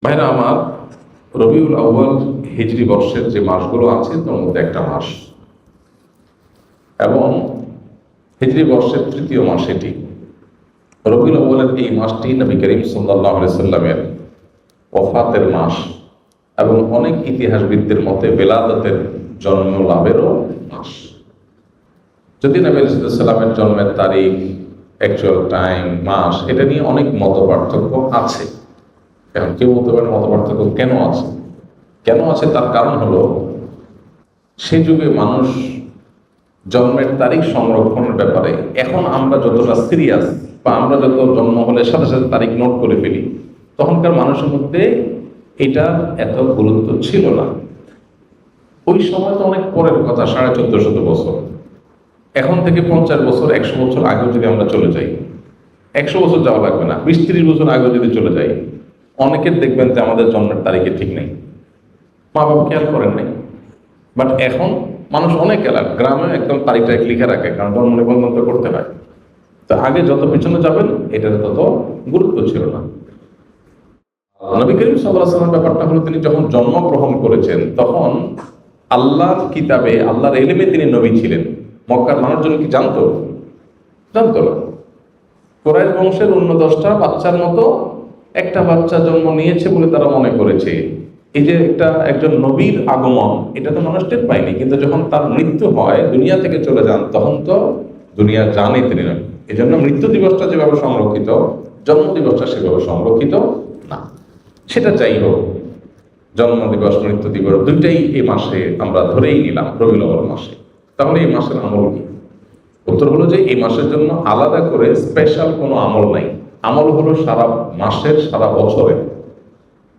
ভাইরা আমার, রবিউল আউয়াল হিজরি বর্ষের যে মাসগুলো আছে তার মধ্যে একটা মাস, এবং হিজরি বর্ষের তৃতীয় মাস এটি। রবিউল আউয়ালের এই মাসটি নবী করিম সাল্লাল্লাহু আলাইহি সাল্লামের ওফাতের মাস, এবং অনেক ইতিহাসবিদদের মতে বেলাদতের জন্ম লাভেরও মাস। যদি নবী সাল্লামের জন্মের তারিখ, অ্যাকচুয়াল টাইম, মাস, এটা নিয়ে অনেক মত পার্থক্য আছে। এখন কেউ বলতে পারেন মত পার্থক্য কেন আছে? তার কারণ হলো, সে যুগে মানুষ জন্মের তারিখ সংরক্ষণের ব্যাপারে এখন আমরা যতটা সিরিয়াস, বা আমরা যত জন্ম হলে সাথে সাথে তারিখ নোট করে ফেলি, তখনকার মানুষের মধ্যে এটা এত গুরুত্ব ছিল না। ওই সময় তো অনেক পরের কথা, 1450 বছর। এখন থেকে 50 বছর, 100 বছর আগেও যদি আমরা চলে যাই, 100 বছর যাওয়া লাগবে না, 20-30 বছর আগেও যদি চলে যাই, অনেকের দেখবেন যে আমাদের জন্মের তারিখে ঠিক নেই, মা বাবা খেয়াল করেন নাই। বাট এখন মানুষ অনেক এলাকা গ্রামে একদম তারিখটা লিখে রাখে, কারণ জন্ম নিবন্ধন তো করতে হয়। তো আগে যত পিছনে যাবেন এটার তত গুরুত্ব ছিল না। নবী করিম সাল্লাল্লাহু আলাইহি ওয়াসাল্লাম ব্যাপারটা হলো, তিনি যখন জন্মগ্রহণ করেছেন তখন আল্লাহর কিতাবে, আল্লাহর ইলমে তিনি নবী ছিলেন। মক্কার মানুষজন কি জানতো না। কুরাইশ বংশের অন্য 10টা বাচ্চার মতো একটা বাচ্চা জন্ম নিয়েছে বলে তারা মনে করেছে। এই যে একজন নবীর আগমন, এটা তো মানুষ টের পায়নি, কিন্তু যখন তার মৃত্যু হয়, দুনিয়া থেকে চলে যান, তখন তো দুনিয়া জানে তিনি নয়। এই জন্য মৃত্যু দিবসটা যেভাবে সংরক্ষিত, জন্ম দিবসটা সেভাবে সংরক্ষিত না। সেটা যাই হোক, জন্ম দিবস, মৃত্যু দিবস দুইটাই এই মাসে আমরা ধরেই নিলাম, রবিউল আউয়াল মাসে। তাহলে এই মাসের আমল কি? উত্তর হলো যে এই মাসের জন্য আলাদা করে স্পেশাল কোনো আমল নাই। আমল হলো সারা মাসের, সারা বছরে।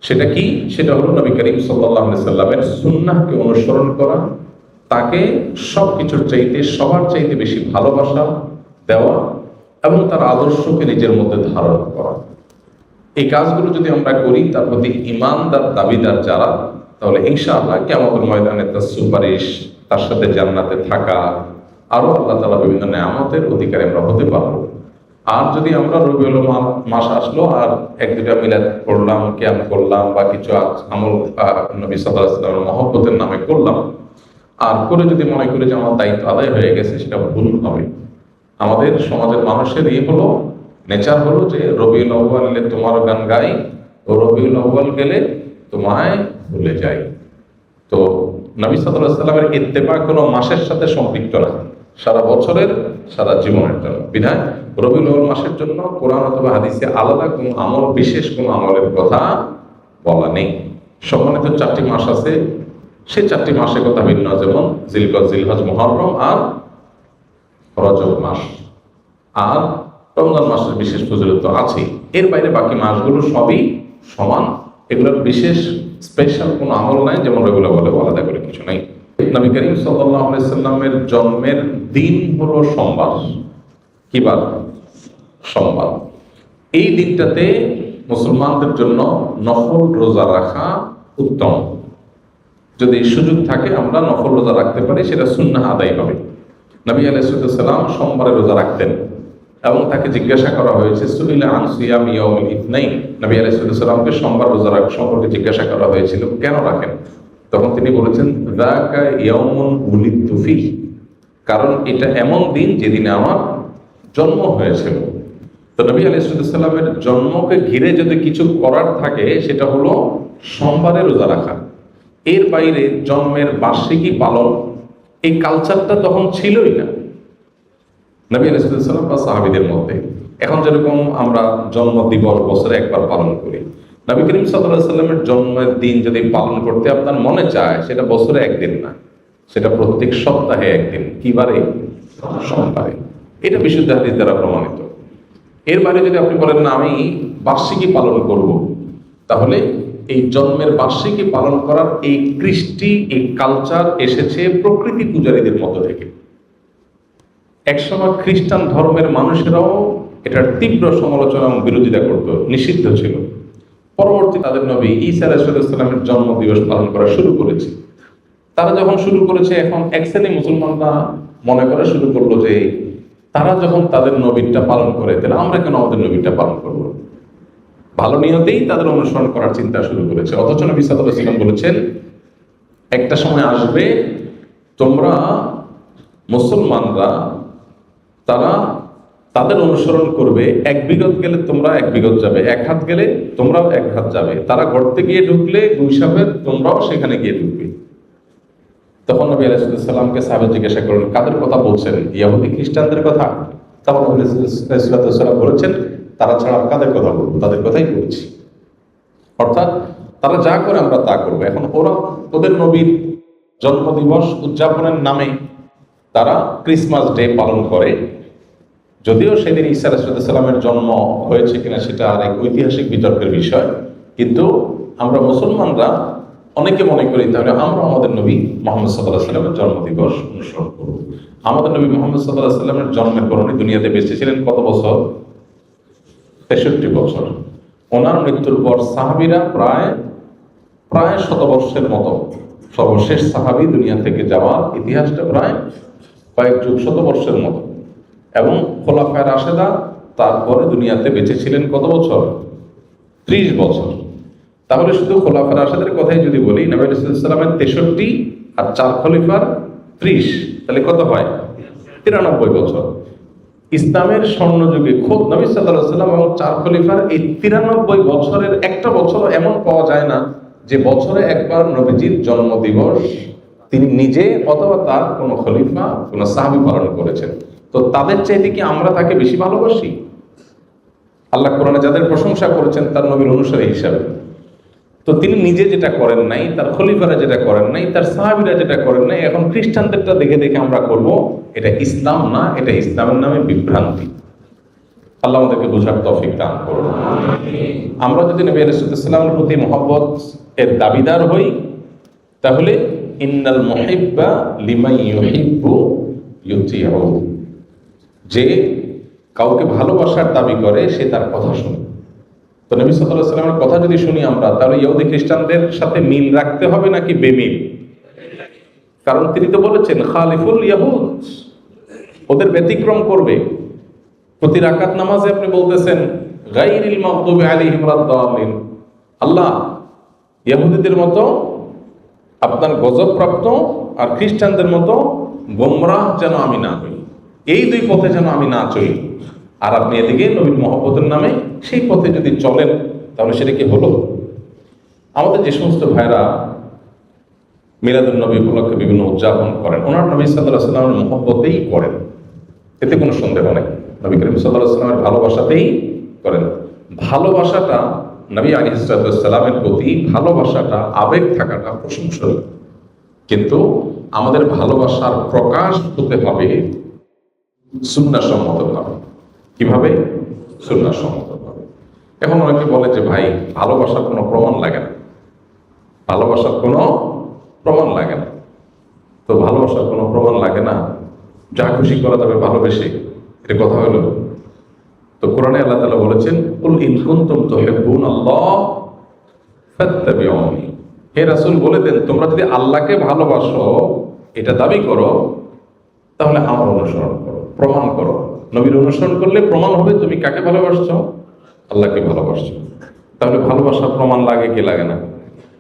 সেটা কি? সেটা হলো নবী করিম সাল্লাল্লাহু আলাইহি সাল্লামের সুন্নাহকে অনুসরণ করা, তাকে সবকিছুর চাইতে, সবার চাইতে বেশি ভালোবাসা দেওয়া, এবং তার আদর্শকে নিজের মধ্যে ধারণ করা। এই কাজগুলো যদি আমরা করি, তার প্রতি ঈমানদার দাবিদার যারা, তাহলে ইনশাআল্লাহ কিয়ামতের ময়দানে তার সুপারিশ, তার সাথে জান্নাতে থাকা, আরো আল্লাহ তাআলা বিভিন্ন নেয়ামতের অধিকারী আমরা হতে পারবো। আর যদি আমরা রবিউল মাস আসলো আর 1-2টা মিলাদ পড়লাম, কিয়াম করলাম, বা কিছু আমল নবী সাল্লাল্লাহু আলাইহি ওয়াসাল্লামের মহব্বতের নামে করলাম, আর করে যদি মনে করি যে আমার দায়িত্ব আদায় হয়ে গেছে, সেটা ভুল হবে। আমাদের সমাজের মানুষের হলো, নেচার হলো যে রবিউল আউয়াল এলে তোমার গান গাই, ও রবিউল আউয়াল গেলে তোমায় ভুলে যাই। তো নবী সাল্লাল্লাহু আলাইহি ওয়াসাল্লামের ইত্তেবা কোনো মাসের সাথে সম্পৃক্ত না, সারা বছরের, সারা জীবনের জন্য। বিধায় রবিউল আউয়াল মাসের জন্য কোরআন অথবা হাদিসে আলাদা কোনো আমল, বিশেষ কোনো আমলের কথা বলা নেই। সম্মানিত 4টি মাস আছে, সেই 4টি মাসের কথা ভিন্ন, যেমন জিলকদ, জিলহজ, মুহররম আর রজব মাস। আর রমজান মাসের বিশেষ ফজিলত আছে। এর বাইরে বাকি মাসগুলো সবই সমান, এগুলোর বিশেষ স্পেশাল কোনো আমল নাই, যেমন রবিউল আউয়ালে আলাদা করে কিছু নাই। নবী করিম সাল্লাল্লাহু আলাইহি সাল্লামের জন্মের দিন হলো সোমবার। কি বার? সোমবার। এই দিনটাতে মুসলমানদের জন্য নফল রোজা রাখা উত্তম। যদি সুযোগ থাকে আমরা নফল রোজা রাখতে পারি, সেটা সুন্নাহ আদায় হবে। নবী আলাইহিস সালাম সোমবারে রোজা রাখতেন, এবং তাকে জিজ্ঞাসা করা হয়েছে, সুইলা আন সিয়াম ইয়াউমিল ইথনাইন, নবী আলাইহিস সালামকে সোমবার রোজা রাখা সম্পর্কে জিজ্ঞাসা করা হয়েছিল, কেন রাখেন? তখন তিনি বলেছেন, যাকা ইয়াউমুন উলিদতু ফিহি, কারণ এটা এমন দিন যেদিনে আমার জন্ম হয়েছিল। তো নবী আলাইহিস সালামের জন্মকে ঘিরে যদি কিছু করার থাকে, সেটা হলো সোমবারে রোজা রাখা। এর বাইরে জন্মের বার্ষিকী পালন, এই কালচারটা তখন ছিলই না নবী আলাইহিস সালাম বা সাহাবীদের মধ্যে। এখন যেরকম আমরা জন্ম দিবস বছরে একবার পালন করি, নবী করিম সাল্লাল্লাহু আলাইহি সাল্লামের জন্মের দিন যদি পালন করতে আপনার মনে চায়, সেটা বছরে একদিন না, সেটা প্রত্যেক সপ্তাহে একদিন। কি বারে? সোমবারে। এটা বিশুদ্ধ হাদিস দ্বারা প্রমাণিত। এর বাইরে যদি আপনি বলেন না আমি বার্ষিকী পালন করব, তাহলে এই জন্মের বার্ষিকী পালন করার এই কৃষ্টি, এই কালচার এসেছে প্রকৃতি পূজারীদের মধ্য থেকে। একসময় খ্রিস্টান ধর্মের মানুষেরাও এটার তীব্র সমালোচনা এবং বিরোধিতা করত, নিষিদ্ধ ছিল। পরবর্তী তাদের নবী ঈসা আলাইহিস সালামের জন্ম দিবস পালন করা শুরু করেছে। তারা যখন শুরু করেছে, এখন এক শ্রেণী মুসলমানরা মনে করা শুরু করলো যে তারা যখন তাদের নবীটা পালন করে, তাহলে আমরা কেন আমাদের নবীটা পালন করবো? ভালো নিয়তেই তাদের অনুসরণ করার চিন্তা শুরু করেছে। অথচ নবী সাল্লাল্লাহু আলাইহি ওয়াসাল্লাম বলেছেন, একটা সময় আসবে তোমরা মুসলমানরা তারা তাদের অনুসরণ করবে, 1 বিঘত গেলে তোমরা 1 বিঘত যাবে, 1 হাত গেলে তোমরাও 1 হাত যাবে, তারা গর্তে গিয়ে ঢুকলে 2 সাপের তোমরাও সেখানে গিয়ে ঢুকবে। তখন নবী আলাইহিস সালামকে সাহাবায়ে জিজ্ঞাসা করলেন, কাদের কথা বলছেন? ইহুদি খ্রিস্টানদের কথা? তখন নবী আলাইহিস সালাম বলেছেন, তারা ছাড়া কাদের কথা বলবো, তাদের কথাই বলছি। অর্থাৎ তারা যা করে আমরা তা করবো। এখন ওদের নবীর জন্মদিবস উদযাপনের নামে তারা ক্রিসমাস ডে পালন করে, যদিও সেদিন ঈসা আলাইহিস সালামের জন্ম হয়েছে কিনা সেটা আর এক ঐতিহাসিক বিতর্কের বিষয়, কিন্তু আমরা মুসলমানরা অনেকে মনে করি তাহলে আমরা আমাদের নবী মুহাম্মদ সাল্লাল্লাহু আলাইহি ওয়াসাল্লামের জন্মদিবস অনুসরণ করব। আমাদের নবী মুহাম্মদ সাল্লাল্লাহু আলাইহি ওয়াসাল্লামের জন্মের পর উনি দুনিয়াতে বেঁচে ছিলেন কত বছর? 63 বছর। ওনার মৃত্যুর পর সাহাবীরা প্রায় 100 বর্ষের মতো, সর্বশেষ সাহাবী দুনিয়া থেকে যাওয়ার ইতিহাসটা প্রায় কয়েক যুগ, 100 বর্ষের মতো। এবং খোলাফায়ে রাশেদা তারপরে দুনিয়াতে বেঁচে ছিলেন কত বছর? 30 বছর। তাহলে শুধু খোলাফায়ে রাশেদের কথাই যদি বলি, নবী সাল্লাল্লাহু আলাইহি ওয়াসাল্লামের 63 আর 4 খলিফার 30, তাহলে কত হয়? 93 বছর। ইসলামের স্বর্ণযুগে খোদ নবী সাল্লাল্লাহু আলাইহি ওয়াসাল্লাম এবং 4 খলিফার এই 93 বছরের একটা বছর এমন পাওয়া যায় না যে বছরে একবার নবীজির জন্মদিবস তিনি নিজে অথবা তার কোনো খলিফা, কোনো সাহাবী পালন করেছেন। তো তাদের চাইতে কি আমরা তাকে বেশি ভালোবাসি? আল্লাহ কোরআনে যাদের প্রশংসা করেছেন তার নবীর অনুসারী হিসাবে, তো তিনি নিজে যেটা করেন নাই, তার খলিফারা যেটা করেন নাই, তার সাহাবীরা যেটা করেন নাই, এখন খ্রিস্টানদেরটা দেখে দেখে আমরা করব, এটা ইসলাম না, এটা ইসলামের নামে বিভ্রান্তি। আল্লাহ আমাদেরকে বোঝার তৌফিক দান করুন। আমরা যদি নবী আলাইহিস সালামের প্রতি মহব্বত এর দাবিদার হই, তাহলে ইন্নাল মুহিব্বা লিমান ইউহিব্বু ইউতিউ, যে কাউকে ভালোবাসার দাবি করে সে তার কথা শুনে। তো নবী সাল্লাল্লাহু আলাইহি ওয়াসাল্লামের কথা যদি শুনি আমরা, তাহলে ইহুদি খ্রিস্টানদের সাথে মিল রাখতে হবে নাকি বেমিল? কারণ তিনি তো বলেছেন খালিফুল ইয়াহুদ, ওদের ব্যতিক্রম করবে। প্রতি রাকাত নামাজে আপনি বলতেছেন গায়রিল মাগদুবি আলাইহিম ওয়ালাদ-দাল্লিন, আল্লাহ ইহুদিদের মতো আপনার গজবপ্রাপ্ত আর খ্রিস্টানদের মতো গোমরাহ যেন আমি না হই, এই 2 পথে যেন আমি না চলি। আর আপনি এদিকে নবীর মহব্বতের নামে সেই পথে যদি চলেন, তাহলে সেটা কি হলো? আমাদের যে সমস্ত ভাইরা মিলাদুন নবী উপলক্ষে বিভিন্ন উদযাপন করেন, ওনার নবী সাল্লাল্লাহু আলাইহি ওয়াসাল্লামের মহব্বতেই করেন, এতে কোনো সন্দেহ নেই। নবী করিম সাল্লাল্লাহু আলাইহি ওয়াসাল্লামের ভালোবাসাতেই করেন। ভালোবাসাটা নবী আলাইহিস সালামের প্রতি ভালোবাসাটা, আবেগ থাকাটা প্রশংসনীয়, কিন্তু আমাদের ভালোবাসার প্রকাশ হতে হবে সুন্নাহ সম্মতভাবে। কিভাবে? সুন্নাহ সম্মতভাবে। এখন অনেকে বলে যে ভাই ভালোবাসার কোনো প্রমাণ লাগে না, ভালোবাসার কোনো প্রমাণ লাগে না। তো ভালোবাসার কোনো প্রমাণ লাগে না, যা খুশি করা যাবে ভালোবেসে, এটা কথা হলো? তো কোরআনে আল্লাহ তাআলা বলেছেন, কুল ইন কুনতুম তুহিব্বুনাল্লাহ ফাত্তাবিউনি, হে রাসূল বলে দেন তোমরা যদি আল্লাহকে ভালোবাসো এটা দাবি করো, তাহলে আমার অনুসরণ করো, প্রমাণ করো। নবীর অনুসরণ করলে প্রমাণ হবে তুমি কাকে ভালোবাসছো? আল্লাহকে ভালোবাসছো। তাহলে ভালোবাসার প্রমাণ লাগে কি লাগে না?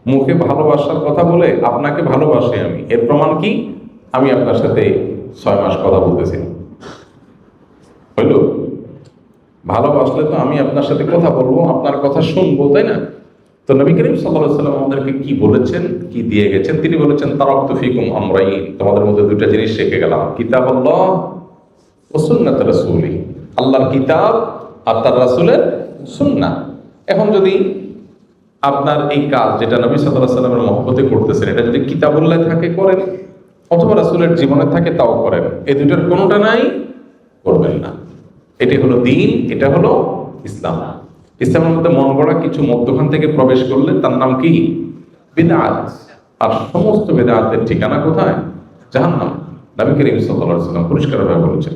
মুখে ভালোবাসার কথা বলে আপনাকে ভালোবাসি আমি, এর প্রমাণ কি? আমি আপনার সাথে 6 মাস কথা বলতেছি, হইল? ভালোবাসলে তো আমি আপনার সাথে কথা বলবো, আপনার কথা শুনবো, তাই না? তো নবী করিম সাল্লাল্লাহু আলাইহি ওয়াসাল্লাম আমাদেরকে কি বলেছেন, কি দিয়ে গেছেন? তিনি বলেছেন তারাকতু ফিকুম আমরাইন, তোমাদের মধ্যে 2টা জিনিস রেখে গেলাম, কিতাবুল্লাহ ও সুন্নাত রাসূলি, আল্লাহর কিতাব আর তার রাসূলের সুন্নাহ। এখন যদি আপনার এই কাজ যেটা নবী সাল্লাল্লাহু আলাইহি ওয়াসাল্লামের মহব্বতে করতেছেন, এটা যদি কিতাবুল্লাহ থাকে করেন, অথবা রাসূলের জীবনে থাকে তাও করেন, এই দুটোর কোনোটা নাই করবেন না। এটি হলো দ্বীন, এটা হলো ইসলাম। ইসলামের মধ্যে মন গড়া কিছু মধ্যখান থেকে প্রবেশ করলে তার নাম কি? বিদআত। আর সমস্ত বিদআতের ঠিকানা কোথায়? জাহান্নাম। নবী করিম সাল্লাল্লাহু আলাইহি ওয়াসাল্লাম পরিষ্কারভাবে বলেছেন,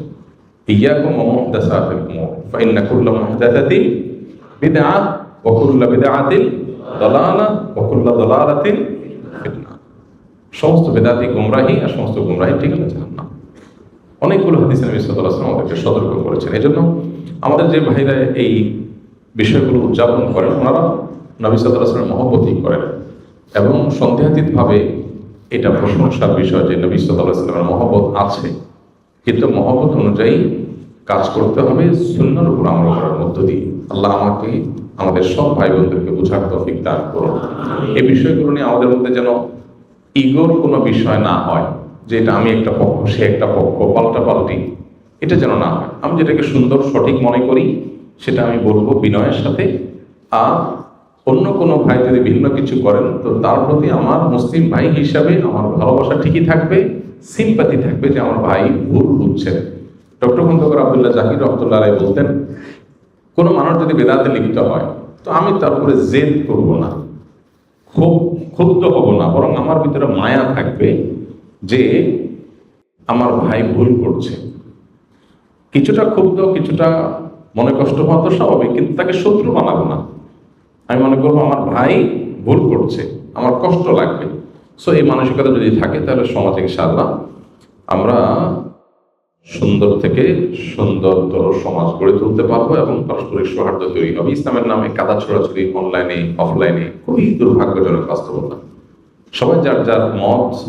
ইয়াকুম ওয়া মুহদাসাতিল উমুর ফাইন্না কুল্লা মুহদাসাতিন বিদআহ ওয়া কুল্লা বিদআতিন দালালাহ ওয়া কুল্লা দালালাতিন ফিতনাহ। সমস্ত বিদআতই গোমরাহি, আর সমস্ত গোমরাহি ঠিকানা জাহান্নাম। অনেকগুলো হাদিসে নবী সাল্লাল্লাহু আলাইহি ওয়াসাল্লাম আমাদেরকে সতর্ক করেছেন। এজন্য আমাদের যে ভাইরা এই বিষয়গুলো উদযাপন করেন, ওনারা নবী সাল্লাল্লাহু আলাইহি ওয়াসাল্লামের মহব্বতই করেন। এবং সন্দেহাতীতভাবে এটা প্রশংসার বিষয় যে নবী সাল্লাল্লাহু আলাইহি ওয়াসাল্লামের মহব্বত আছে, কিন্তু মহব্বত অনুযায়ী কাজ করতে হবে সুন্নাহর উপর আমল করার মধ্য দিয়ে। আল্লাহ আমাকে আমাদের সব ভাই বোনদেরকে বোঝার তৌফিক দান করুন। এই বিষয়গুলো নিয়ে আমাদের মধ্যে যেন ইগোর কোনো বিষয় না হয়, যে এটা আমি একটা পক্ষ সে একটা পক্ষ, পাল্টাপাল্টি, এটা যেন না হয়। আমি যেটাকে সুন্দর সঠিক মনে করি সেটা আমি বলবো বিনয়ের সাথে। আর অন্য কোনো ভাই যদি ভিন্ন কিছু করেন তো তার প্রতি আমার মুসলিম ভাই হিসাবে আমার ভালোবাসা ঠিকই থাকবে, সিম্পাথি থাকবে যে আমার ভাই ভুল বুঝছেন। ডক্টর খন্দকার আব্দুল্লাহ জাকির রহমতুল্লাহ আলাইহি বলতেন, কোনো মানুষ যদি বেদাতে লিপ্ত হয় তো আমি তার উপরে জেদ করব না, খুব ক্ষুব্ধ হব না, বরং আমার ভিতরে মায়া থাকবে যে আমার ভাই ভুল করছে। কিছুটা ক্ষুব্ধ, কিছুটা মনে কষ্ট হওয়া তো স্বাভাবিক, কিন্তু তাকে শত্রু বানাবো না। আমি মনে করবো আমার ভাই ভুল করছে, আমার কষ্ট লাগবে। সো এই মানসিকতা যদি থাকে তাহলে সমাজে ইনশাআল্লাহ আমরা সুন্দর থেকে সুন্দরতর সমাজ গড়ে তুলতে পারবো এবং পারস্পরিক সৌহার্দ্য তৈরি হবে। ইসলামের নামে কাদা ছড়াছড়ি অনলাইনে অফলাইনে খুবই দুর্ভাগ্যজনক বাস্তবতা। সবাই যার যার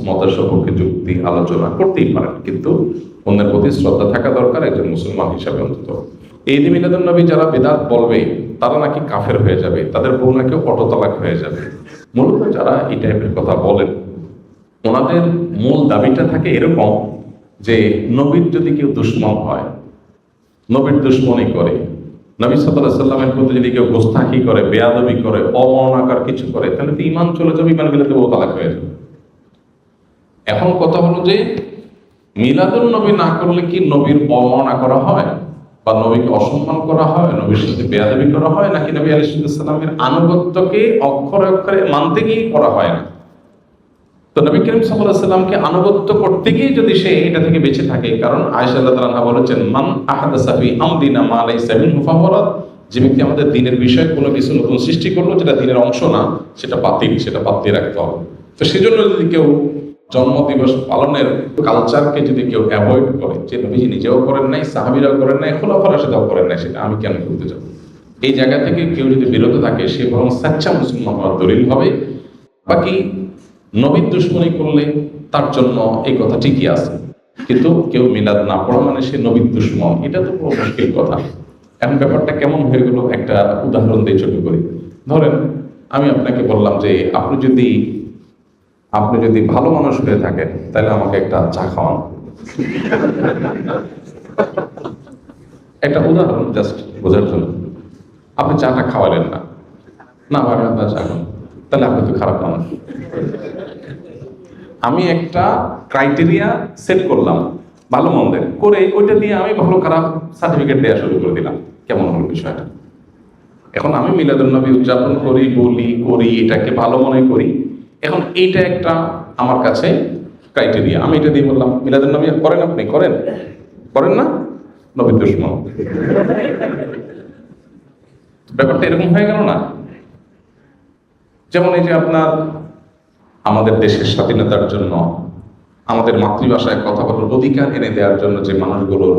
মতের সপক্ষে যুক্তি আলোচনা করতেই পারেন, কিন্তু অন্যের প্রতি শ্রদ্ধা থাকা দরকার একজন মুসলমান হিসাবে অন্তত। এই ঈদ মিলাদুন নবী যারা বিদআত বলবে তারা নাকি কাফের হয়ে যাবে, তাদের বউ নাকি অটোতালাক হয়ে যাবে। মূলত যারা এই টাইপের কথা বলেন ওনাদের মূল দাবিটা থাকে এরকম যে নবীর যদি কেউ দুশ্মন হয়, নবীর দুশ্মনী করে, নবী সাল্লাল্লাহু আলাইহি সাল্লামের প্রতি যদি কেউ গোস্তাখি করে, বেয়াদবি করে, অমর্ণাকার কিছু করে, তাহলে তো ঈমান চলে যাবে, ঈমান গেলে তো বউ তালাক হয়ে যাবে। এখন কথা হলো যে মিলাদুন নবী না করলে কি নবীর অবমাননা করা হয় বা নবীকে অসম্মান করা হয়, নবীর সাথে বেয়াদবি করা হয়, নাকি নবী আলাইহিস সালামের আনুগত্যকে অক্ষরে অক্ষরে মানতে গিয়ে করা হয় না? তো নবী করিম সাল্লাল্লাহু আলাইহি সাল্লামকে আনুগত্য করতে গিয়ে যদি সে এটা থেকে বেঁচে থাকে, কারণ আয়েশা রাদিয়াল্লাহু আনহা বলেছেন, মান আহাদাসা ফি আমরিনা মা লাইসা মিনহু ফাহুয়া রাদ, যে ব্যক্তি আমাদের দ্বীনের বিষয়ে কোনো কিছু নতুন সৃষ্টি করলো যেটা দ্বীনের অংশ না, সেটা বাতিল, সেটা বাদ দিয়ে রাখতে হবে। তো সেজন্য যদি কেউ জন্মদিবস পালনের কালচারকে যদি কেউ অ্যাভয়েড করে, যে নবীজি নিজেও করেন নাই, সাহাবীরাও করেন নাই, খোলাফার রাশিদরাও করেন নাই, সেটা আমি কেন করতে যাব, এই জায়গা থেকে কেউ যদি বিরত থাকে সে বরং সাচ্চা মুসলমান হওয়ার দলিল হবে। বাকি নবীর দুশ্মনী করলে তার জন্য এই কথা ঠিকই আছে, কিন্তু কেউ মিলাদ না পড়া মানে সে নবীর দুশ্মন, এটা তো বড় মুশকিল কথা। এখন ব্যাপারটা কেমন হয়ে গেল একটা উদাহরণ দিয়ে ছোট করে ধরেন, আমি আপনাকে বললাম যে আপনি যদি ভালো মানুষ হয়ে থাকেন তাহলে আমাকে একটা চা খাওয়ান। একটা উদাহরণ জাস্ট বোঝার জন্য। আপনি চাটা খাওয়ালেন না, না ভাই আপনার চা খান, তাহলে আপনি তো খারাপ মানুষ। আমি একটা ক্রাইটেরিয়া সেট করলাম ভালো মন্দের করে, ওইটা দিয়ে আমি ভালো খারাপ সার্টিফিকেট দেওয়া শুরু করে দিলাম। কেমন হলো বিষয়টা? এখন আমি মিলাদুন নবী উদযাপন করি, বলি, করি, এটাকে ভালো মনে করি। এখন এইটা একটা আমার কাছে ক্রাইটেরিয়া, আমি এটা দিয়ে বললাম মিলাদুন নবী করেন, আপনি করেন না, নবীর দুশমন। ব্যাপারটা এরকম হয়ে গেল না? যেমন এই যে আপনার আমাদের দেশের স্বাধীনতার জন্য, আমাদের মাতৃভাষায় কথা বলার অধিকার এনে দেওয়ার জন্য যে মানুষগুলোর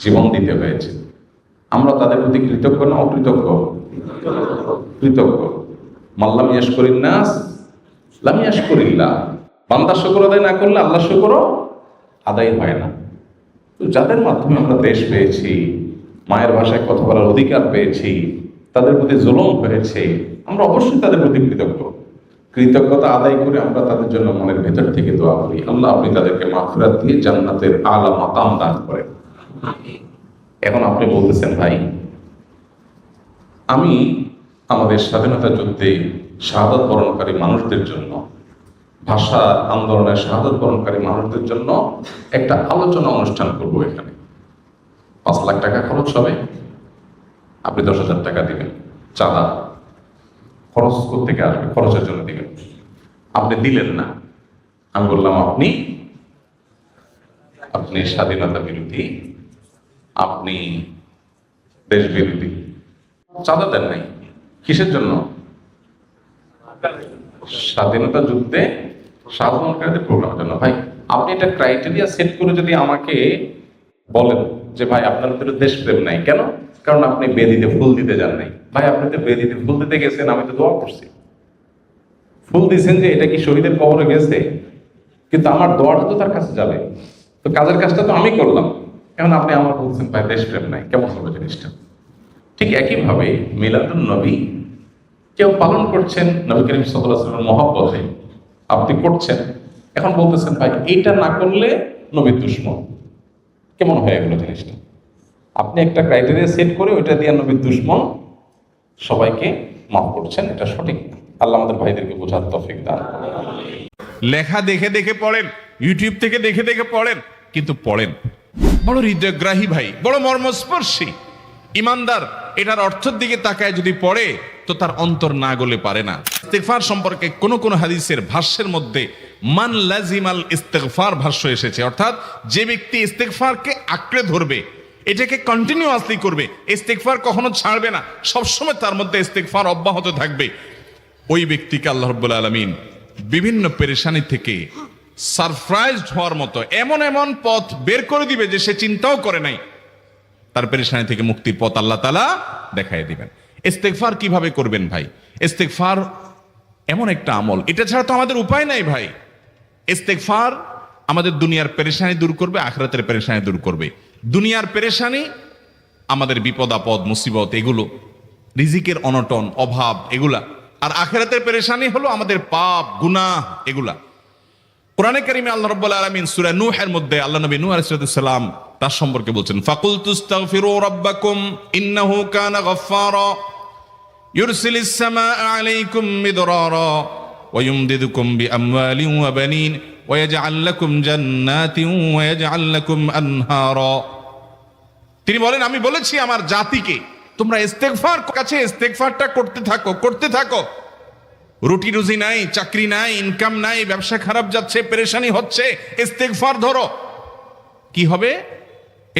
জীবন দিতে হয়েছে, আমরা তাদের প্রতি কৃতজ্ঞ না অকৃতজ্ঞ? কৃতজ্ঞ। মাল্লাম ইয়াশকুরিন নাস লাম ইয়াশকুরিল্লাহ, বান্দা শুকর আদায় না করলে আল্লাহ শুকরও আদায় হয় না। তো যাদের মাধ্যমে আমরা দেশ পেয়েছি, মায়ের ভাষায় কথা বলার অধিকার পেয়েছি, তাদের প্রতি জুলুম হয়েছে, আমরা অবশ্যই তাদের প্রতি কৃতজ্ঞ। কৃতজ্ঞতা আদায় করে আমরা তাদের জন্য মনের ভেতর থেকে দোয়া করি, আল্লাহ আপনি তাদেরকে মাগফিরাত দিয়ে জান্নাতের আলা মাকাম দান করেন। এখন আপনি বলতেছেন ভাই, আমি আমাদের স্বাধীনতা যুদ্ধে শাহাদাত বরণকারী মানুষদের জন্য, ভাষা আন্দোলনের শাহাদাত বরণকারী মানুষদের জন্য একটা আলোচনা অনুষ্ঠান করব। এখানে 5 লাখ টাকা খরচ হবে, আপনি 10,000 টাকা দিবেন চাঁদা। খরচ থেকে আসবে, খরচের জন্য দিবেন। আপনি দিলেন না, আমি বললাম আপনি স্বাধীনতা বিরোধী, আপনি দেশ বিরোধী। চাঁদা দেন নাই কিসের জন্য? স্বাধীনতা যুদ্ধে শাহাদাতকারীদের প্রোগ্রামের জন্য। ভাই আপনি এটা ক্রাইটেরিয়া সেট করে যদি আমাকে বলেন যে ভাই আপনার ভিতরে দেশপ্রেম নাই, কেন? কারণ আপনি বেদিতে ফুল দিতে যান নাই। ভাই আপনি তো বেদিতে ফুল দিতে গেছেন, আমি তো দোয়া করছি। ফুল দিয়েছেন যে এটা কি শহীদের কবরে গেছে, কিন্তু আমার দোয়াটা তো তার কাছে যাবে, তো কাজের কাজটা তো আমি করলাম। এখন আপনি আমার বলছেন ভাই দেশপ্রেম নাই, কেমন হবে জিনিসটা? ঠিক একইভাবে মিলাদুন নবী কেউ পালন করছেন নবী করিম সাল্লাল্লাহু আলাইহি ওয়াসাল্লামের মহব্বতে, আপনি করছেন, এখন বলতেছেন ভাই এইটা না করলে নবীর দুশমন। কেমন হয়ে গেল জিনিসটা? আপনি একটা ক্রাইটেরিয়া সেট করে ওইটা দিয়ে নবীর দুশমন সবাইকে মাফ করছেন, এটা সঠিক না। আল্লাহ আমাদের ভাইদেরকে বোঝার তৌফিক দান করুন। লেখা দেখে দেখে পড়েন, ইউটিউব থেকে দেখে দেখে পড়েন, কিন্তু পড়েন বড় হৃদয়গ্রাহী ভাই, বড় মর্মস্পর্শী। ইমানদার এটার অর্থের দিকে তাকায় যদি পড়ে তো তার অন্তর না গলে পারে না। ইস্তেগফার সম্পর্কে কোন কোন হাদিসের ভাষ্যের মধ্যে মান লাজিমাল ইস্তেগফার ভাষ্য এসেছে, অর্থাৎ যে ব্যক্তি ইস্তেগফারকে আঁকড়ে ধরবে, এটাকে কন্টিনিউয়াসলি করবে, ইস্তেগফার কখনো ছাড়বে না, সবসময় তার মধ্যে ইস্তেগফার অব্যাহত থাকবে, ওই ব্যক্তিকে আল্লাহ রাব্বুল আলামিন বিভিন্ন পেরেশানি থেকে সারপ্রাইজড হওয়ার মতো এমন এমন পথ বের করে দিবে যে সে চিন্তাও করে নাই। তার পেরেশানি থেকে মুক্তির পথ আল্লাহ তাআলা দেখায় দিবেন। ইস্তেগফার কিভাবে করবেন ভাই? ইস্তেগফার এমন একটা আমল, এটা ছাড়া তো আমাদের উপায় নাই ভাই। ইস্তেগফার আমাদের দুনিয়ার পেরেশানি দূর করবে, আখিরাতের পেরেশানি দূর করবে। দুনিয়ার পেরেশানি আমাদের বিপদ আপদ মুসিবত, এগুলো রিজিকের অনটন অভাব এগুলা, আর আখিরাতের পেরেশানি হলো আমাদের পাপ গুনাহ এগুলা। কোরআনে কারিমে আল্লাহ রাব্বুল আলামিন সূরা নূহের মধ্যে আল্লাহ নবী নূহ আলাইহিস সালাম তার সম্পর্কে বলছেন, ফাকুলতুস্তাগফিরু রাব্বাকুম ইন্নাহু কানা গাফফারা ইউরসিলিস সামাআ আলাইকুম মিদরারা ওয়া ইউমদিদুকুম বিআমওয়ালিন ওয়া বানিন ওয়া ইয়াজআল লাকুম জান্নাতিন ওয়া ইয়াজআল লাকুম আনহারা। তিনি বলেন, আমি বলেছি আমার জাতিকে তোমরা ইস্তেগফার কাছে ইস্তেগফারটা করতে থাকো। রুটি রুজি নাই, চাকরি নাই, ইনকাম নাই, ব্যবসা খারাপ যাচ্ছে, পেরেশানি হচ্ছে, ইস্তেগফার ধরো, কি হবে?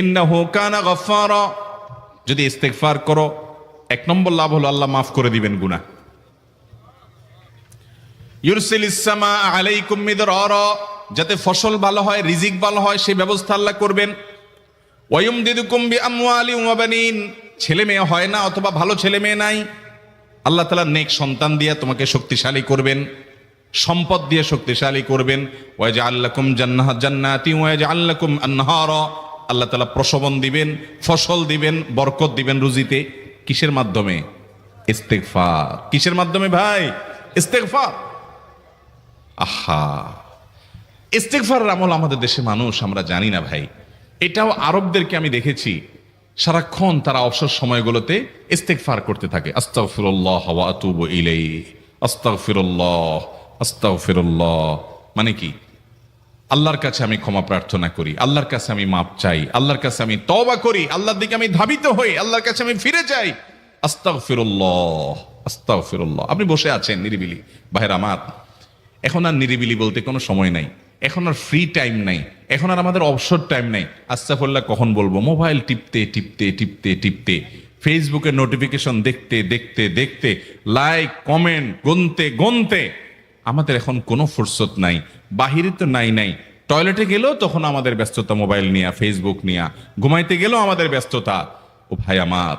ইন্নাহু কানা গাফফারা। যদি ইস্তেগফার করো, এক নম্বর লাভ হলো আল্লাহ মাফ করে দিবেন গুনাহ। ইউরসিলিস সামাআ আলাইকুম মিদরারা, যাতে ফসল ভালো হয়, রিজিক ভালো হয়, সেই ব্যবস্থা আল্লাহ করবেন। ওয়া ইউমদিদুকুম বিআমওয়ালিন ওয়া বানিন, ছেলে মেয়ে হয় না অথবা ভালো ছেলে মেয়ে নাই, আল্লাহ তাআলা নেক সন্তান দিয়ে তোমাকে শক্তিশালী করবেন, সম্পদ দিয়ে শক্তিশালী করবেন। ওয়া ইয়াজআল লাকুম জান্নাতি ওয়া ইয়াজআল লাকুম আনহারা, আল্লাহ তাআলা প্রসবন দিবেন, ফসল দিবেন, বরকত দিবেন রুজিতে। কিসের মাধ্যমে? ইস্তেগফার। কিসের মাধ্যমে ভাই? ইস্তেগফার। আহা, ইস্তেগফারের আমল আমাদের দেশে মানুষ আমরা জানি না ভাই। এটাও আরবদেরকে আমি দেখেছি, সারাক্ষণ তারা অবসর সময়গুলোতে ইস্তেগফার করতে থাকে, আস্তাগফিরুল্লাহ ওয়া আতুবু ইলাইহি, আস্তাগফিরুল্লাহ আস্তাগফিরুল্লাহ। মানে কি? আল্লাহর কাছে আমি ক্ষমা প্রার্থনা করি, আল্লাহর কাছে আমি মাপ চাই, আল্লাহর কাছে আমি তওবা করি, আল্লাহর দিকে আমি ধাবিত হই, আল্লাহর কাছে আমি ফিরে যাই, আস্তাগফিরুল্লাহ আস্তাগফিরুল্লাহ। আপনি বসে আছেন নিরিবিলি, ভাইরা আমার, এখন আর নিরিবিলি বলতে কোনো সময় নাই, এখন আর ফ্রি টাইম নাই, এখন আর আমাদের অবসর টাইম নাই। আস্তাগফিরুল্লাহ কখন বলবো? মোবাইল টিপতে টিপতে টিপতে টিপতে, ফেসবুকের নোটিফিকেশন দেখতে দেখতে দেখতে, লাইক কমেন্ট গুনতে গুনতে আমাদের এখন কোনো ফুরসত নাই। বাহিরে তো নাই, টয়লেটে গেলেও তখন আমাদের ব্যস্ততা মোবাইল নিয়ে, ফেসবুক নিয়ে, ঘুমাইতে গেলেও আমাদের ব্যস্ততা। ও ভাই আমার,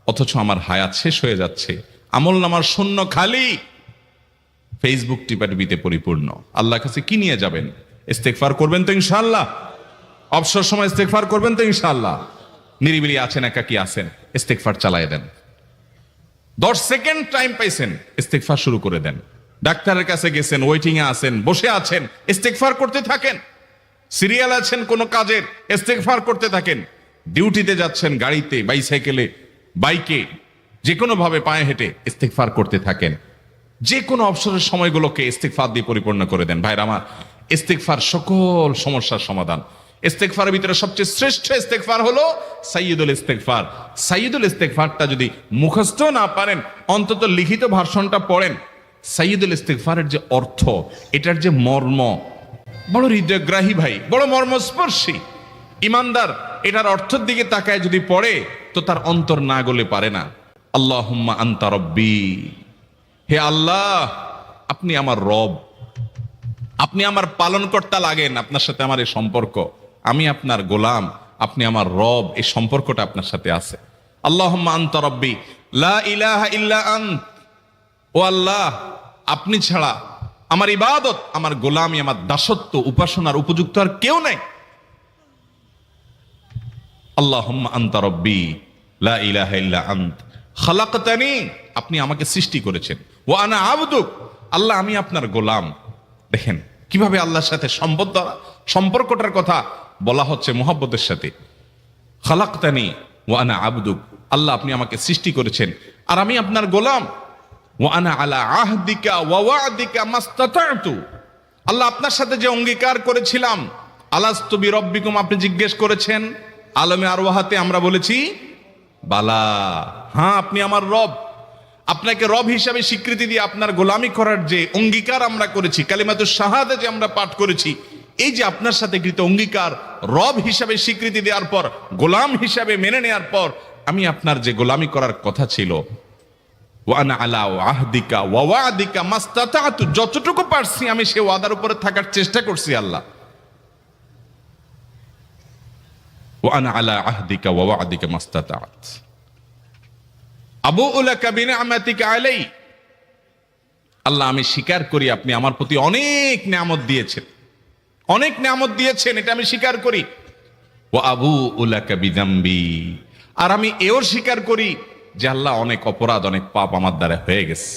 অথচ আমার হায়াত শেষ হয়ে যাচ্ছে, আমল নামার শূন্য খালি, ফেসবুক টিপাটিপিতে পরিপূর্ণ। আল্লাহর কাছে কি নিয়ে যাবেন? ইস্তেগফার করবেন তো ইনশাআল্লাহ? অবসর সময় ইস্তেগফার করবেন তো ইনশাআল্লাহ? নিরিবিলি আছেন, একাকী আছেন, ইস্তেগফার চালায় দেন। 10 সেকেন্ড টাইম পাইছেন, ইস্তেগফার শুরু করে দেন। ডাক্তারের কাছে গেছেন, ওয়েটিং এ আছেন, বসে আছেন, ইস্তেগফার করতে থাকেন। সিরিয়াল আছেন কোন কাজের, ইস্তেগফার করতে থাকেন। ডিউটিতে যাচ্ছেন, গাড়িতে, বাইসাইকেলে, বাইকে, যে কোনো ভাবে পায়ে হেঁটে ইস্তেগফার করতে থাকেন। যে কোনো অবসরের সময়গুলোকে ইস্তেগফার দিয়ে পরিপূর্ণ করে দেন। ভাইরা আমার, ইস্তেগফার সকল সমস্যার সমাধান। ইস্তেগফারের ভিতরে সবচেয়ে শ্রেষ্ঠ ইস্তেগফার হলো সাইয়্যিদুল ইস্তেগফার। সাইয়্যিদুল ইস্তেগফারটা যদি মুখস্থ না পারেন, অন্তত লিখিত ভার্সনটা পড়েন। সাইয়্যিদুল ইস্তেগফারের যে অর্থ, এটার যে মর্ম, বড় হৃদয়গ্রাহী ভাই, বড় মর্মস্পর্শী। ইমানদার এটার অর্থের দিকে তাকায় যদি পড়ে তো তার অন্তর না গলে পারে না। আল্লাহুম্মা আনতা রব্বি, হে আল্লাহ আপনি আমার রব, আপনি আমার পালনকর্তা লাগেন, আপনার সাথে আমার এই সম্পর্ক, আমি আপনার গোলাম, আপনি আমার রব, এই সম্পর্কটা আপনার সাথে আছে। আল্লাহুম্মা আনতা রাব্বি লা ইলাহা ইল্লা আনত। ও আল্লাহ, আপনি ছাড়া আমার ইবাদত, আমার গোলামি, আমার দাসত্ব, উপাসনার উপযুক্ত আর কেউ নাই। আল্লাহুম্মা আনতা রাব্বি লা ইলাহা ইল্লা আনত খালাকতানি, আপনি আমাকে সৃষ্টি করেছেন। ওয়া আনা আবদুক, আল্লাহ আমি আপনার গোলাম। দেখেন কিভাবে আল্লাহর সাথে সম্পর্কটার কথা বলা হচ্ছে মুহাব্বতের সাথে। খালাকতানি ওয়া আনা আবদুক, আল্লাহ আপনি আমাকে সৃষ্টি করেছেন আর আমি আপনার গোলাম। ওয়া আনা আলা আহদিকা ওয়া ওয়া'দিকা মাস্তাতা'তু, আল্লাহ আপনার সাথে যে অঙ্গীকার করেছিলাম, আলাস্তু বিরাব্বিকুম, আপনি জিজ্ঞেস করেছেন। আলমে আরওয়াহাতে আমরা বলেছি বালা, হ্যাঁ আপনি আমার রব। আপনাকে রব হিসাবে স্বীকৃতি দিয়ে আপনার গোলামি করার যে অঙ্গীকার আমরা করেছি, কালিমাতুশ শাহাদা যে আমরা পাঠ করেছি, এই যে আপনার সাথে কৃত অঙ্গীকার, রব হিসাবে স্বীকৃতি দেওয়ার পর, গোলাম হিসাবে মেনে নেওয়ার পর, আমি আপনার যে গোলামি করার কথা ছিল, ওয়া আনা আলা আহদিকা ওয়া ওয়া'দিকা মাস্তাতা'তু, যতটুকু পারছি আমি সে ওয়াদার উপরে থাকার চেষ্টা করছি আল্লাহ। ওয়া আনা আলা আহদিকা ওয়া ওয়া'দিকা মাস্তাতা'ত আবুউ লাকা বিনি'মাতিকা আলাই, আল্লাহ আমি স্বীকার করি আপনি আমার প্রতি অনেক নিয়ামত দিয়েছেন, অনেক নিয়ামত দিয়েছেন, এটা আমি স্বীকার করি। ওয়া আবুউ লাকা বিযামবি, আর আমি এও স্বীকার করি যে আল্লাহ অনেক অপরাধ, অনেক পাপ আমার দ্বারা হয়ে গেছে।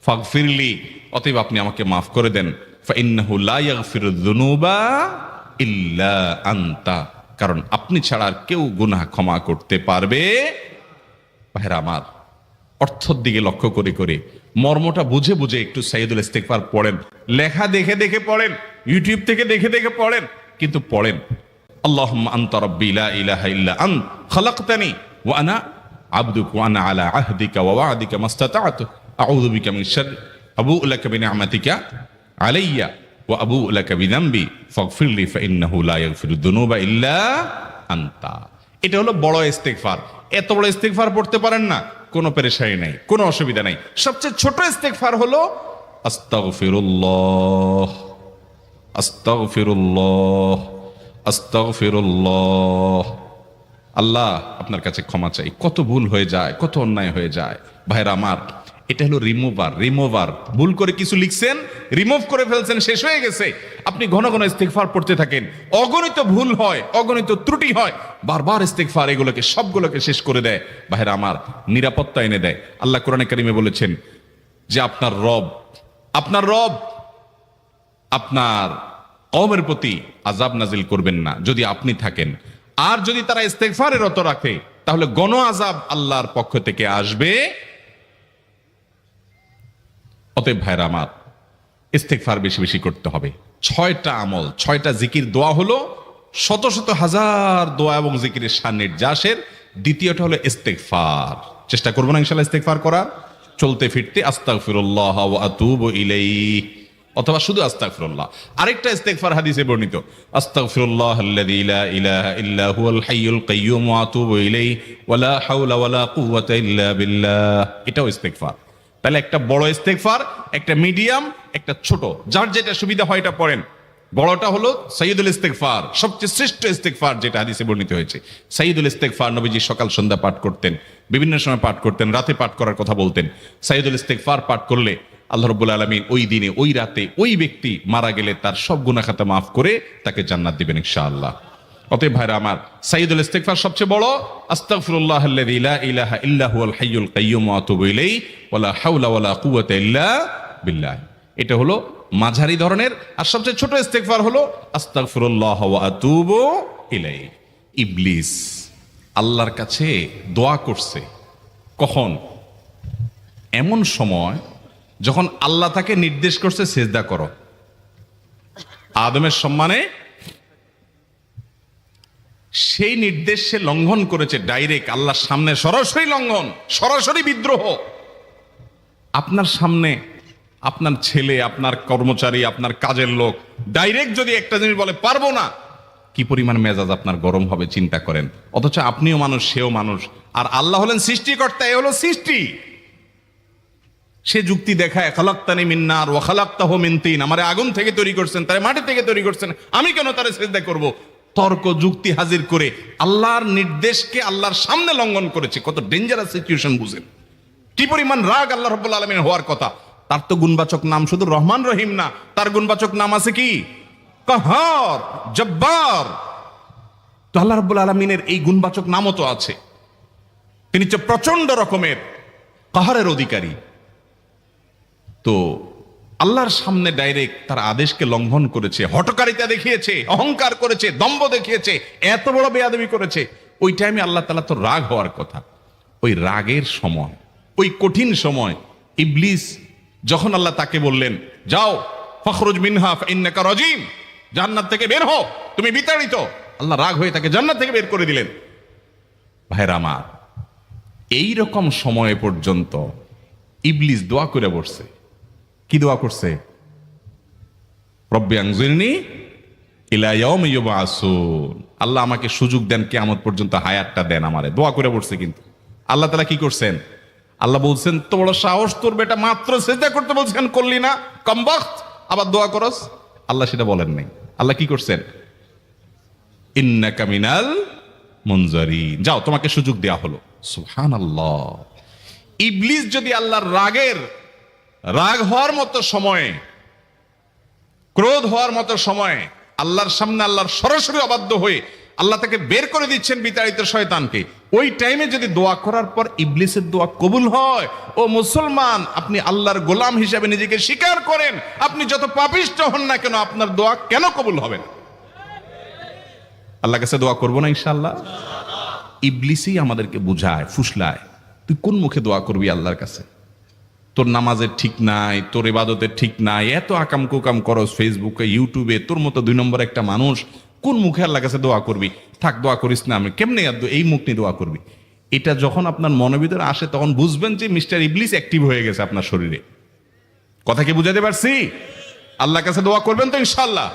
ফাগফিরলি, অতএব আপনি আমাকে মাফ করে দেন। ফাইন্নাহু লা ইয়াগফিরুয যুনুবা ইল্লা আনতা, কারণ আপনি ছাড়া আর কেউ গুনাহ ক্ষমা করতে পারবে। ভাইরা আমার, অর্থের দিকে লক্ষ্য করে করে, মর্মটা বুঝে বুঝে একটু সাইয়্যিদুল ইস্তিগফার পড়েন। লেখা দেখে দেখে পড়েন, ইউটিউব থেকে দেখে দেখে পড়েন, কিন্তু পড়েন। আল্লাহুম্মা আনতা রাব্বি লা ইলাহা ইল্লা আনত খালাকতানি ওয়া আনা আবদুক ওয়া আনা আলা আহদিকা ওয়া ওয়া'দিকা মাস্তাতা'তু আউযু বিকা মিন শাররি আবুউ লাকা বিনি'মাতিকা আলাইয়া ওয়া আবুউ লাকা বিযামবি ফাগফিরলি ফাইন্নাহু লা ইয়াগফিরুয যুনুবা ইল্লা আনতা। এটা হলো বড় ইস্তিগফার। এত বড় ইস্তিগফার পড়তে পারেন না, কোনো পেরেশানি নাই, কোনো অসুবিধা নাই। সবচেয়ে ছোট ইস্তিগফার হলো আস্তাগফিরুল্লাহ আস্তাগফিরুল্লাহ আস্তাগফিরুল্লাহ। আল্লাহ আপনার কাছে ক্ষমা চাই, কত ভুল হয়ে যায়, কত অন্যায় হয়ে যায়। ভাইরা আমার, এটা হলো রিমুভার। ভুল করে কিছু লিখছেন, রিমুভ করে ফেলছেন, শেষ হয়ে গেছে। আপনি ঘন ঘন ইস্তিগফার পড়তে থাকেন, অগণিত ভুল হয়, অগণিত ত্রুটি হয়, বারবার ইস্তিগফার এগুলোকে সবগুলোকে শেষ করে দেয়। ভাইরা আমার, নিরাপত্তা এনে দেয়। আল্লাহ কোরআনে কারিমে বলেছেন যে আপনার রব আপনার কওমের প্রতি আযাব নাজিল করবেন না যদি আপনি থাকেন, আর যদি তারা ইস্তিগফারে রত রাখে তাহলে গণ আযাব আল্লাহর পক্ষ থেকে আসবে। অতএব ভাইরা আমার, ইস্তিগফার বেশি বেশি করতে হবে। 6টা আমল, 6টা জিকির, দোয়া হলো শত শত হাজার দোয়া এবং জিকিরের সান্নিধ্যাসের। দ্বিতীয়টা হলো ইস্তিগফার। চেষ্টা করবো না ইনশাআল্লাহ ইস্তিগফার করার, চলতে ফিরতে আস্তাগফিরুল্লাহ ওয়া আতুবু ইলাইহি, অথবা শুধু আস্তাগফিরুল্লাহ। আরেকটা ইস্তিগফার হাদিসে বর্ণিত, আস্তাগফিরুল্লাহাল্লাযী লা ইলাহা ইল্লা হুয়াল হাইয়ুল কাইয়্যুম ওয়া আতুবু ইলাইহি ওয়া লা হাওলা ওয়া লা কুওয়াতা ইল্লা বিল্লাহ। এটাও ইস্তিগফার। তাহলে একটা বড় ইস্তিগফার, একটা মিডিয়াম, একটা ছোট, যার যেটা সুবিধা হয় এটা পড়েন। বড়টা হলো সাইয়্যিদুল ইস্তিগফার, সবচেয়ে শ্রেষ্ঠ ইস্তিগফার যেটা হাদিসে বর্ণিত হয়েছে। সাইয়্যিদুল ইস্তিগফার নবীজি সকাল সন্ধ্যা পাঠ করতেন, বিভিন্ন সময় পাঠ করতেন, রাতে পাঠ করার কথা বলতেন। সাইয়্যিদুল ইস্তিগফার পাঠ করলে আল্লাহ রাব্বুল আলামিন ওই দিনে, ওই রাতে, ওই ব্যক্তি মারা গেলে তার সব গুনাহ খাতা মাফ করে তাকে জান্নাত দিবেন ইনশাআল্লাহ। অতএব ভাইরা আমার, সাইয়্যিদুল ইস্তিগফার সবচেয়ে বড়, আস্তাগফিরুল্লাহাল্লাযী লা ইলাহা ইল্লা হুয়াল হাইয়ুল কাইয়্যুম ওয়া আতুবু ইলাইহি ওয়া লা হাওলা ওয়া লা কুওয়াতা ইল্লা বিল্লাহ। এটা হলো মাঝারি ধরনের। আর সবচেয়ে ছোট ইস্তিগফার হলো আস্তাগফিরুল্লাহ ওয়া আতুবু ইলাইহি। ইবলিস আল্লাহর কাছে দোয়া করছে কখন? এমন সময় যখন আল্লাহ তাকে নির্দেশ করছে সিজদা করো। আদমের সম্মানে সেই নির্দেশ সে লঙ্ঘন করেছে, ডাইরেক্ট আল্লাহর সামনে সরাসরি লঙ্ঘন, সরাসরি বিদ্রোহ। আপনার সামনে আপনার ছেলে, আপনার কর্মচারী, আপনার কাজের লোক ডাইরেক্ট যদি একটা জিনিস বলে পারবো না, কি পরিমাণ মেজাজ আপনার গরম হবে চিন্তা করেন। অথচ আপনিও মানুষ, সেও মানুষ, আর আল্লাহ হলেন সৃষ্টিকর্তা, এ হলো সৃষ্টি। সে যুক্তি দেখায়, খালাকতানি মিন নার ওয়া খালাকতাহু মিন তিন, আমারে আগুন থেকে তৈরি করছেন, তারে মাটি থেকে তৈরি করছেন, আমি কেন তারে সিজদা করব? তর্ক যুক্তি হাজির করে আল্লাহর নির্দেশকে আল্লাহর সামনে লঙ্ঘন করেছে। কত ডেঞ্জারাস সিচুয়েশন বুঝেন, কি পরিমাণ রাগ আল্লাহ রাব্বুল আলামিন হওয়ার কথা। তার তো গুণবাচক নাম শুধু রহমান রহিম না, তার গুণবাচক নাম আছে কি? কাহার, জব্বার। তো আল্লাহ রাব্বুল আলামিনের এই গুণবাচক নামও তো আছে। তিনি হচ্ছে প্রচন্ড রকমের কাহারের অধিকারী। তো আল্লাহর সামনে ডাইরেক্ট তার আদেশকে লঙ্ঘন করেছে, হঠকারিতা দেখিয়েছে, অহংকার করেছে, দম্ভ দেখিয়েছে, এত বড় বেয়াদবি করেছে। ওই টাইমে আল্লাহ তাআলা তো রাগ হওয়ার কথা। ওই রাগের সময়, ওই কঠিন সময় ইবলিস যখন আল্লাহ তাকে বললেন, যাও ফখরুজ মিনহা ফাইন্নাকা রাজিম, জান্নাত থেকে বের হও, তুমি বিতাড়িত। আল্লাহ রাগ হয়ে তাকে জান্নাত থেকে বের করে দিলেন। ভাইরা আমার, এই রকম সময় পর্যন্ত ইবলিস দোয়া করে বসছে। কি দোয়া করছে? রব্বি আনজিরনি ইলা ইয়াউমি ইউবআসুন, আল্লাহ আমাকে সুযোগ দেন, কিয়ামত পর্যন্ত হায়াতটা দেন আমারে। দোয়া করে বসছে। কিন্তু আল্লাহ তাআলা কি করছেন? আল্লাহ বলছেন, তো বড় সাহস তোর, বেটা মাত্র সিজদা করতে বলছেন করলি না, কমবখত, আবার দোয়া করস। আল্লাহ সেটা বলেন নাই। আল্লাহ কি করছেন? ইন্নাকা মিনাল মুনজারিন, যাও তোমাকে সুযোগ দেয়া হলো। সুবহানাল্লাহ। ইবলিস যদি আল্লাহর রাগ হওয়ার মতো সময়ে, ক্রোধ হওয়ার মতো সময়ে আল্লাহর সামনে আল্লাহর সরাসরি অবাধ্য হয়ে আল্লাহ তাকে বের করে দিচ্ছেন বিতাড়িত শয়তানকে, ওই টাইমে যদি দোয়া করার পর ইবলিসের দোয়া কবুল হয়, ও মুসলমান, আপনি আল্লাহর গোলাম হিসেবে নিজেকে স্বীকার করেন, আপনি যত পাপিষ্ঠ হন না কেন, আপনার দোয়া কেন কবুল হবে না? আল্লাহর কাছে দোয়া করবো না ইনশাআল্লাহ? ইবলিসই আমাদেরকে বুঝায়, ফুসলায়, তুই কোন মুখে দোয়া করবি আল্লাহর কাছে? তোর নামাজের ঠিক নাই, তোর ইবাদতের ঠিক নাই, এত আকাম কুকাম করস ফেসবুকে, ইউটিউবে, তোর মতো 2 নম্বর একটা মানুষ, কোন মুখে আল্লাহর কাছে দোয়া করবি? থাক, দোয়া করিস না। আমি কেমনে এই মুখ নিয়ে দোয়া করবি? এটা যখন আপনার মনের ভিতরে আসে, তখন বুঝবেন যে মিস্টার ইবলিস অ্যাক্টিভ হয়ে গেছে আপনার শরীরে। কথা কি বুঝাতে পারছি? আল্লাহর কাছে দোয়া করবেন তো ইনশাআল্লাহ?